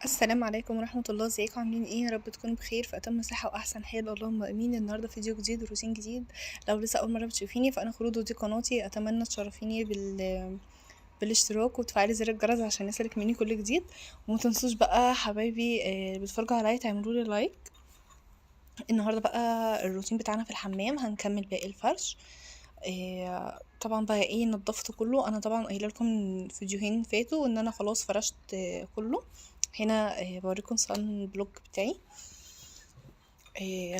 السلام عليكم ورحمة الله، ازيكم عاملين ايه؟ يا رب تكونوا بخير في اتم صحة واحسن حال، اللهم امين. النهارده فيديو جديد وروتين جديد. لو لسه اول مرة بتشوفيني فانا خلود ودي قناتي، اتمنى تشرفيني بالاشتراك وتفعلي زر الجرس عشان يصلك مني كل جديد. وما تنسوش بقى حبايبي اللي بتفرجوا عليا تعملوا لي لايك. النهارده بقى الروتين بتاعنا في الحمام، هنكمل باقي الفرش. طبعا بقى ايه نضفت كله. انا طبعا قايله لكم من فيديوهين فاتوا ان انا خلاص فرشت كله. هنا بوريكم صن بلوك بتاعي.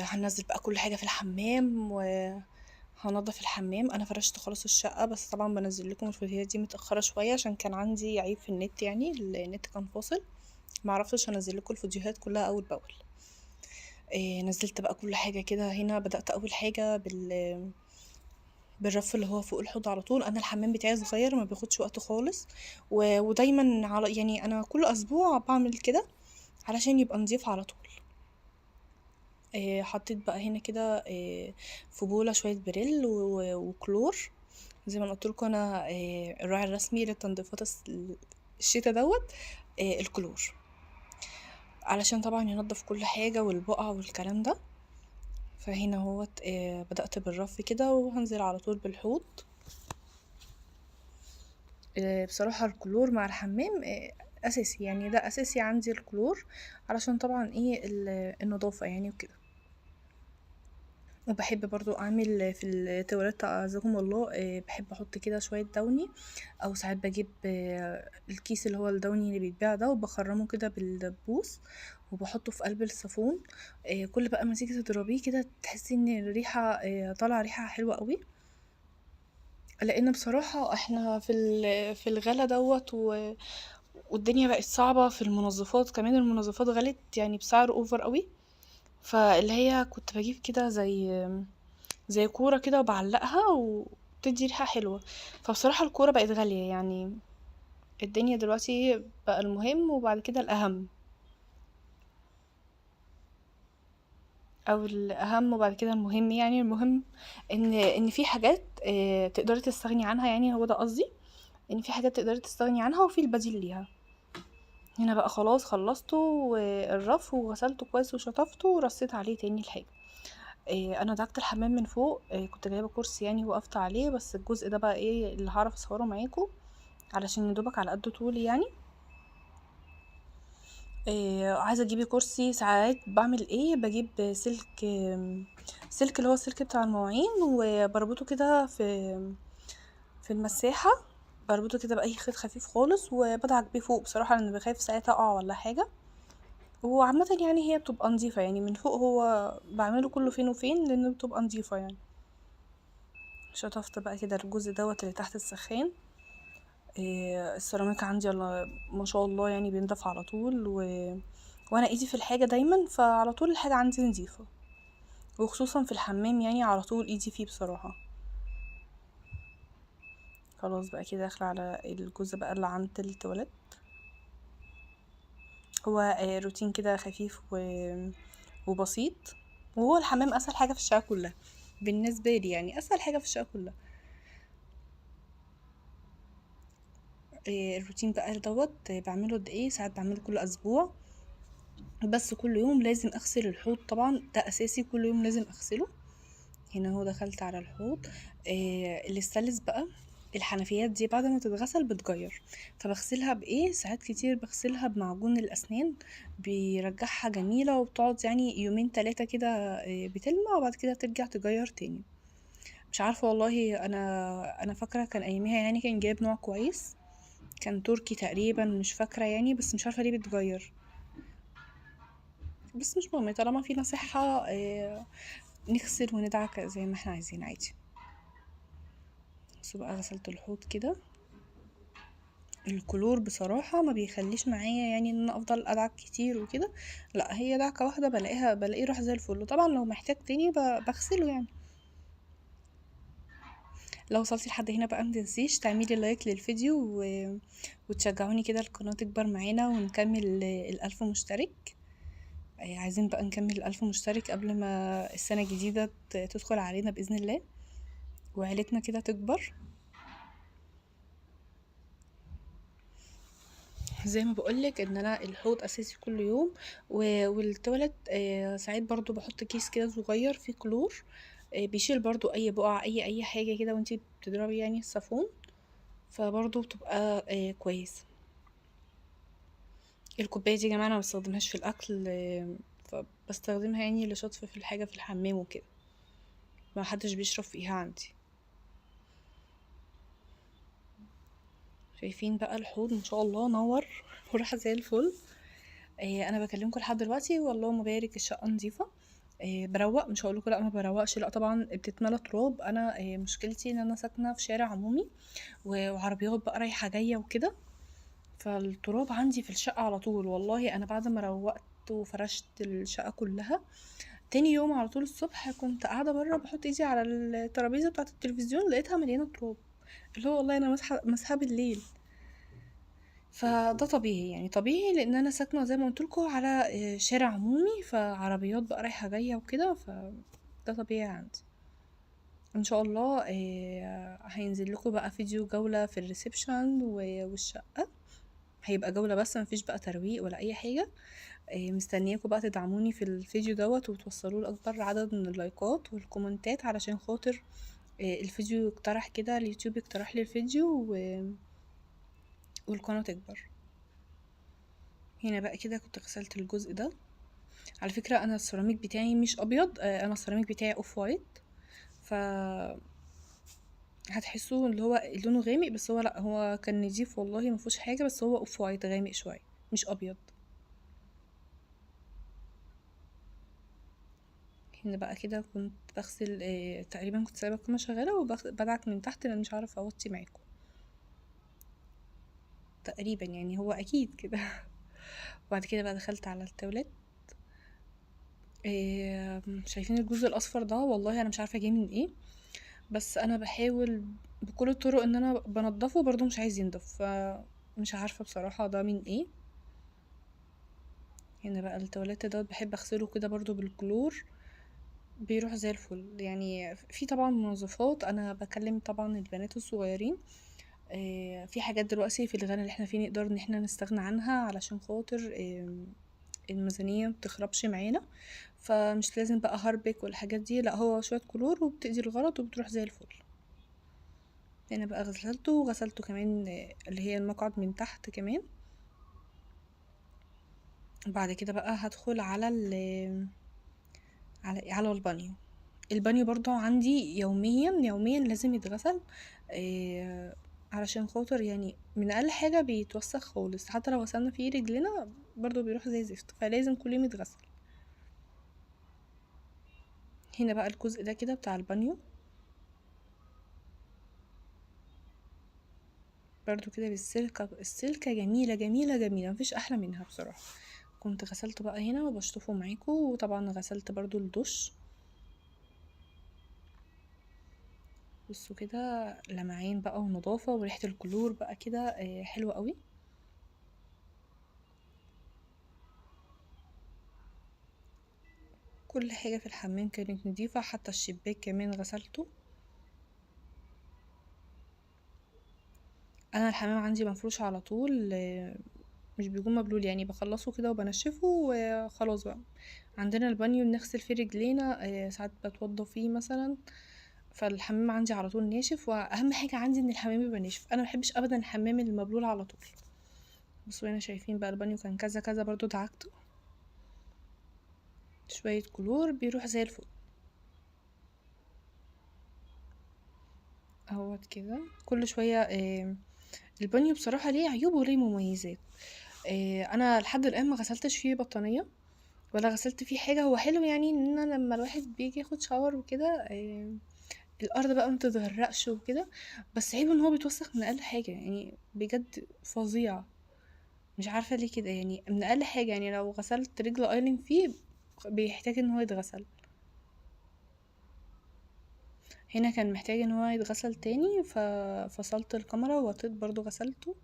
هننزل بقى كل حاجه في الحمام وهنضف الحمام. انا فرشت خلاص الشقه، بس طبعا بنزل لكم الفيديوهات دي متاخره شويه عشان كان عندي عيب في النت، يعني النت كان فاصل، معرفتش انزل لكم الفيديوهات كلها اول باول. نزلت بقى كل حاجه كده. هنا بدات اول حاجه بالرف اللي هو فوق الحوض على طول. انا الحمام بتاعي صغير ما بياخدش وقت خالص، ودايما على يعني انا كل اسبوع بعمل كده علشان يبقى نضيف على طول. حطيت بقى هنا كده في بولة شوية بريل وكلور. زي ما قلت لكم انا الراعي الرسمي للتنظيفات الشتا دوت الكلور، علشان طبعا ينضف كل حاجة والبقع والكلام ده. فهنا هوت بدأت بالرف كده وهنزل على طول بالحوض. بصراحة الكلور مع الحمام أساسي، يعني ده أساسي عندي الكلور، علشان طبعا ايه النظافة يعني وكده. وبحب برضو أعمل في التواليت أعزكم الله، بحب أحط كده شوية دوني، أو ساعات بجيب الكيس اللي هو الدوني اللي بيتباع ده وبخرمه كده بالدبوس وبحطه في قلب الصابون. كل بقى ما تيجي تضربيه كده تحسي ان الريحة طالعة ريحة حلوة قوي. لان بصراحة احنا في الغلا دوت والدنيا بقت صعبة في المنظفات، كمان المنظفات غلت يعني بسعر اوفر قوي. فاللي هي كنت بجيب كده زي كورة كده وبعلقها وبتدي ريحة حلوة. فبصراحة الكورة بقت غالية يعني. الدنيا دلوقتي بقى المهم وبعد كده الأهم، أو الأهم وبعد كده المهم. يعني المهم إن في حاجات تقدري تستغني عنها، يعني هو ده قصدي، إن في حاجات تقدري تستغني عنها وفي البديل ليها. هنا بقى خلاص خلصته الرف وغسلته كويس وشطفته ورصيت عليه تاني الحاجة. انا دعكت الحمام من فوق. كنت جايبه كرسي يعني وقفت عليه، بس الجزء ده بقى ايه اللي هعرف اصوره معاكم علشان يدوبك على قد طولي يعني. عايزه اجيبي كرسي. ساعات بعمل ايه، بجيب سلك سلك اللي هو السلك بتاع المواعين وبربطه كده في المساحه. بربطه كده باي خيط خفيف خالص وبدعك بيه فوق، بصراحه لان بخاف ساعتها اقع ولا حاجه. وعامه يعني هي بتبقى نظيفه يعني من فوق، هو بعمله كله فين وفين لانه بتبقى نظيفه يعني. شطفت بقى كده الجزء دوت اللي تحت السخان. السيراميك عندي ما شاء الله يعني بينضف على طول وانا ايدي في الحاجه دايما، فعلى طول الحاجه عندي نظيفه، وخصوصا في الحمام يعني على طول ايدي فيه بصراحه. خلاص بقى كده داخله على الجزء بقى اللي عند التواليت. هو روتين كده خفيف وبسيط. وهو الحمام اسهل حاجه في الشقه كلها بالنسبه لي، يعني اسهل حاجه في الشقه كلها. الروتين بقى دوت بعمله قد ايه، ساعات بعمله كل اسبوع، بس كل يوم لازم اغسل الحوض. طبعا ده اساسي، كل يوم لازم اغسله. هنا هو دخلت على الحوض. الاستانلس بقى، الحنفيات دي بعد ما تتغسل بتغير، فبغسلها بايه، ساعات كتير بغسلها بمعجون الاسنان، بيرجعها جميلة وبتقعد يعني يومين تلاتة كده بتلمع، وبعد كده ترجع تغير تاني. مش عارفة والله، انا فاكرة كان ايامها يعني كان جايب نوع كويس، كان تركي تقريبا، مش فاكرة يعني، بس مش عارفة ليه بتغير. بس مش مهم طالما فينا صحة، نغسل وندعك زي ما احنا عايزين عادي. بس بقى غسلت الحوض كده. الكلور بصراحة ما بيخليش معايا يعني ان انا افضل ادعك كتير وكده، لا هي دعكة واحدة بلاقيه راح زي الفل. طبعا لو محتاج تاني بغسله يعني. لو وصلتي لحد هنا بقى متنسيش تعملي لايك للفيديو وتشجعوني كده القناة تكبر معانا ونكمل الألف مشترك. عايزين بقى نكمل الألف مشترك قبل ما السنة الجديدة تدخل علينا بإذن الله، وعيلتنا كده تكبر. زي ما بقولك ان انا الحوض اساسي كل يوم، والتواليت ساعات برضو بحط كيس كده صغير فيه كلور، بيشيل برضو اي بقع اي حاجة كده وانتي بتضربي يعني الصابون، فبرضو بتبقى كويس. الكوباية دي يا جماعة انا مبستخدمهاش في الاكل، فبستخدمها يعني لشطف في الحاجة في الحمام وكده، ما حدش بيشرب فيها عندي. شايفين بقى الحوض ما شاء الله نور وراح زي الفل. انا بكلمكم لحد دلوقتي والله مبارك الشقه نظيفه. بروق، مش هقول لكم لا ما بروقش، لا طبعا بتتملى تراب. انا مشكلتي ان انا ساكنه في شارع عمومي وعربيات بقى رايحه جايه وكده، فالتراب عندي في الشقه على طول. والله انا بعد ما روقت وفرشت الشقه كلها، تاني يوم على طول الصبح كنت قاعده بره بحط ايدي على الترابيزه بتاعه التلفزيون لقيتها مليانه تراب، اللي هو والله انا مسحه بالليل. فده طبيعي يعني طبيعي لان انا ساكنه زي ما قلت لكم على شارع عمومي، فعربيات بقى رايحه جايه وكده، فده طبيعي عندي. ان شاء الله هينزل لكم بقى فيديو جوله في الريسبشن والشقه، هيبقى جوله بس مفيش بقى ترويق ولا اي حاجه. مستنياكم بقى تدعموني في الفيديو دوت وتوصلوا لاكبر عدد من اللايكات والكومنتات علشان خاطر الفيديو يقترح كده، اليوتيوب يقترح لي الفيديو والقناه تكبر. هنا بقى كده كنت غسلت الجزء ده. على فكرة انا السيراميك بتاعي مش ابيض، انا السيراميك بتاعي اوف وايت، ف هتحسوه اللي هو لونه غامق، بس هو لا هو كان نضيف والله ما فيهوش حاجه، بس هو اوف وايت غامق شويه مش ابيض. هنا بقى كده كنت بغسل تقريبا كنت سايبه القماشة شغاله وبدعك من تحت لان مش عارفه اوطي معاكم تقريبا، يعني هو اكيد كده. وبعد كده بقى دخلت على التواليت. شايفين الجزء الاصفر ده؟ والله انا مش عارفه جاي من ايه، بس انا بحاول بكل الطرق ان انا بنضفه برضو مش عايز ينضف، فمش عارفة بصراحة ده من ايه. هنا بقى التواليت ده بحب اغسله كده برضو بالكلور، بيروح زي الفل. يعني في طبعا منظفات، انا بكلم طبعا البنات الصغيرين، في حاجات دلوقتي في الغنى اللي احنا فيه نقدر ان احنا نستغنى عنها علشان خاطر الميزانية متخربش معانا، فمش لازم بقى هاربك والحاجات دي، لا هو شوية كلور وبتأذي الغلط وبتروح زي الفل. هنا بقى غسلته وغسلته كمان اللي هي المقعد من تحت كمان. وبعد كده بقى هدخل على على البانيو. البانيو برضو عندي يوميا لازم يتغسل، علشان خاطر يعني من اقل حاجة بيتوسخ خالص، حتى لو غسلنا فيه رجلنا برضو بيروح زي زفت، فلازم كل يوم يتغسل. هنا بقى الجزء ده كده بتاع البانيو برضو كده بالسلكة، السلكة جميلة جميلة جميلة مفيش احلى منها بصراحة. كنت غسلته بقى هنا وبشطفه معاكم، وطبعا غسلت برضو الدش. بصوا كده لمعان بقى ونضافة وريحة الكلور بقى كده حلوة قوي. كل حاجة في الحمام كانت نضيفة، حتى الشباك كمان غسلته. انا الحمام عندي مفروش على طول، مش بيكون مبلول، يعني بخلصه كده وبنشفه وخلاص بقى. عندنا البانيو بنغسل فيه رجلينا، ساعات بتوضى فيه مثلا، فالحمام عندي على طول ناشف. واهم حاجة عندي ان الحمام يبقى ناشف، انا مبحبش ابدا الحمام المبلول على طول. بصوا هنا شايفين بقى البانيو كان كذا كذا برضو دعكته شوية كلور بيروح زي الفل اهوت كده. كل شوية البانيو بصراحة ليه عيوب وليه مميزات. انا لحد الان ما غسلتش فيه بطانية ولا غسلت فيه حاجة. هو حلو يعني ان انا لما الواحد بيجي ياخد شاور وكده الارض بقى متتغرقش وكده، بس عيبه ان هو بيتوسخ من اقل حاجة، يعني بجد فظيع. مش عارفة ليه كده، يعني من اقل حاجة، يعني لو غسلت رجل ايلين فيه بيحتاج ان هو يتغسل. هنا كان محتاج ان هو يتغسل تاني، ففصلت الكاميرا وطيت برضو غسلته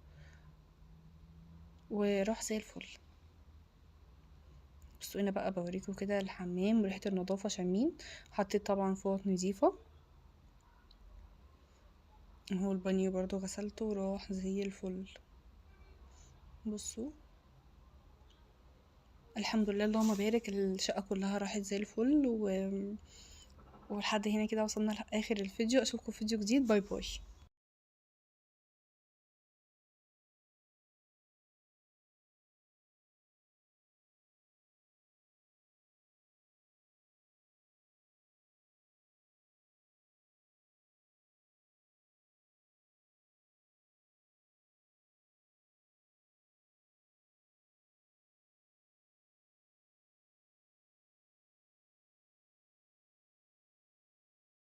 وراح زي الفل. بصوا هنا بقى بوريكم كده الحمام وريحة النظافة شامين. حطيت طبعا فوط نظيفة، هو البانيو برضو غسلته وراح زي الفل. بصوا، الحمد لله اللهم بارك، الشقة كلها راحت زي الفل ولحد هنا كده وصلنا لاخر الفيديو. اشوفكم في فيديو جديد. باي باي.